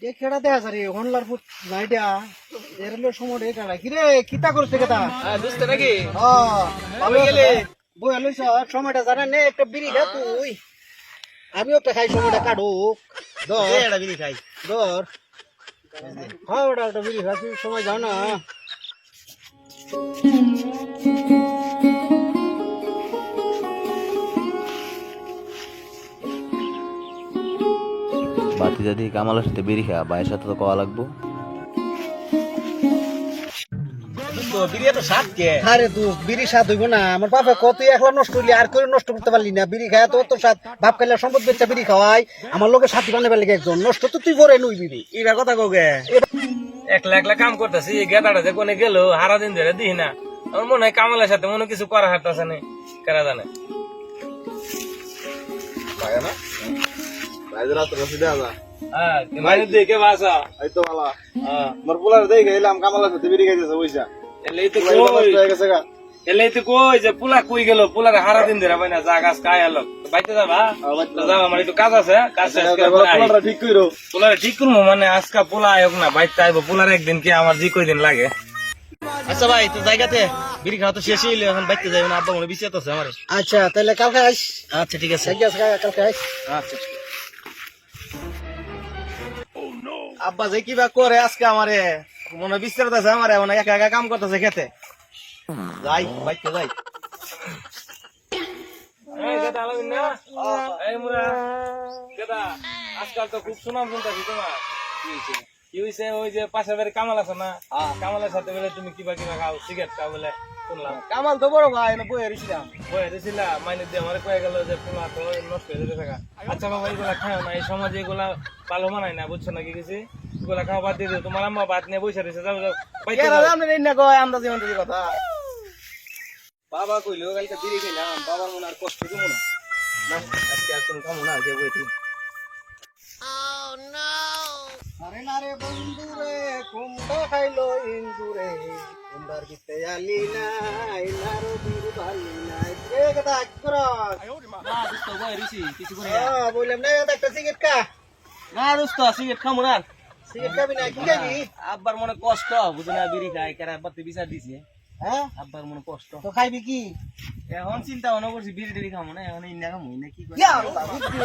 এ কেডা দেখা যারে হনলার ফুট নাইডা এরলে সময় কেডা কি রে কিতা করতে কেতা বুঝতে নাকি ভালো গেলে বই লইছ সময়টা জানা নে একটা বিড়ি খা তুই আমিও একটা খাই সময়টা কাটুক ধর এটা বিড়ি খাই ধর হ্যাঁ ওটা একটা বিড়ি খা তুই সময় যাও না বাতি যদি কামালের সাথে বেরি খা ভাইয়ের সাথে তো কওয়া লাগবো। তো বিড়ি এত স্বাদ কে আরে দোস্ত বিড়ি স্বাদ হইব না আমার বাপে কত একলা নষ্ট করলি আর করে নষ্ট করতে পারলি না বিড়ি খায় তো স্বাদ বাপ খাইলে সম্পদ বেচা বিড়ি খাওয়াই আমার লোকে সাথী বানাবে লাগে একজন নষ্ট তো তুই করে নই বিড়ি এবার কথা কগে একলা একলা কাম করতেছি গেদাটা যে কোনে গেল হারা দিন ধরে দিই না আমার মনে হয় কামালের সাথে মনে কিছু করা হাঁটতেছে না কেরা জানে হ্যাঁ মানে দেখে বাসা এই তো মালা মোর পোলার দেই গেলাম কামালা সাথে বিড়ি খাইতেছে বুঝছা এলেই তো কই হয়ে গেছে গা এলেই তো কই যে পুলা কই গেল পুলারে হারা দিন ধরে ভাই না যা গাছ খায় আলো বাইতে যাবা তো যাও আমার একটু কাজ আছে কাজ শেষ করে পরে আই। পোলাটা ঠিক কইরো পোলারে ঠিক করবো মানে আজকা পোলা আয়োগ না বাইতে আইবো পোলার একদিন কি আমার জি কই দিন লাগে আচ্ছা ভাই তো জায়গাতে বিড়ি খাওয়া তো শেষই হইলো এখন বাইতে যাইব না আব্বা মনে বিচিত আছে আমার আচ্ছা তাহলে কালকে আইস আচ্ছা ঠিক আছে কালকে আইস আচ্ছা আব্বা যে কিবা করে আজকে আমারে মনে বিস্তারিত আছে আমারে মানে একা একা কাম করতেছে খেতে যাই বাইতে যাই এই গেদা আলামিন না এই মুরা গেদা আজকাল তো খুব সুনাম শুনতাছি তোমার কি হইছে ওই যে পাশের বাড়ি কামাল আছে না কামালের সাথে বলে তুমি কিবা কিবা খাও সিগারেট খাও বলে শুনলাম কামাল তো বড় ভাই না বই এরিছিলাম বয়ে দিছিলা মাইনে দিয়ে আমার কয়ে গেল যে পোলা তো নষ্ট হয়ে যেতে থাকা আচ্ছা বাবা এগুলা খাও না এই সমাজে এগুলা ভালো মানায় না বুঝছো নাকি কিছু এগুলা খাওয়া বাদ দিয়ে দিও তোমার আম্মা বাদ নিয়ে বসে রয়েছে যাও যাও বাইতে যাও। কথা বাবা কইলো কালকে বিড়ি খাইলাম বাবার মনে আর কষ্ট দেবো না না, আজকে আর কোনো কামো না যে বইতে আরে না রে বন্ধু রে কুমড়ো খাইলো ইন্দু রে কুমড়ার ভিতরে আলি নাই নারো বীর বালি নাই রে কথা কি করস না দোস্ত বয়ে রইছি কিছু করে বললাম না একটা সিগারেট খা না দোস্ত সিগারেট খামো না সিগারেট খাবি না কি খাবি আব্বার মনে কষ্ট বুঝো না বিড়ি খায় কেরা বাতি বিচার দিছে হ্যাঁ আব্বার মনে কষ্ট তো খাইবি কি এখন চিন্তা ভাবনা করছি বিড়ি টিড়ি খামো না এখন ইন্ডিয়া খামো না কি করে ইয়া আল্লাহ বুদ্ধি